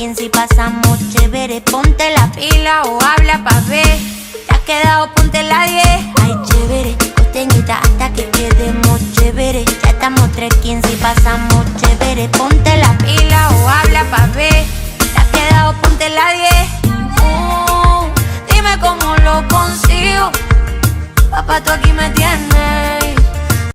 15 y pasamos chévere. Ponte la pila o habla pa' ver. Te has quedado, ponte la 10. Ay, chévere, costeñita hasta que quedemos chévere. Ya estamos 3:15 y pasamos chévere. Ponte la pila o habla pa' ver. Te has quedado, ponte la 10. Dime cómo lo consigo. Papá, tú aquí me tienes.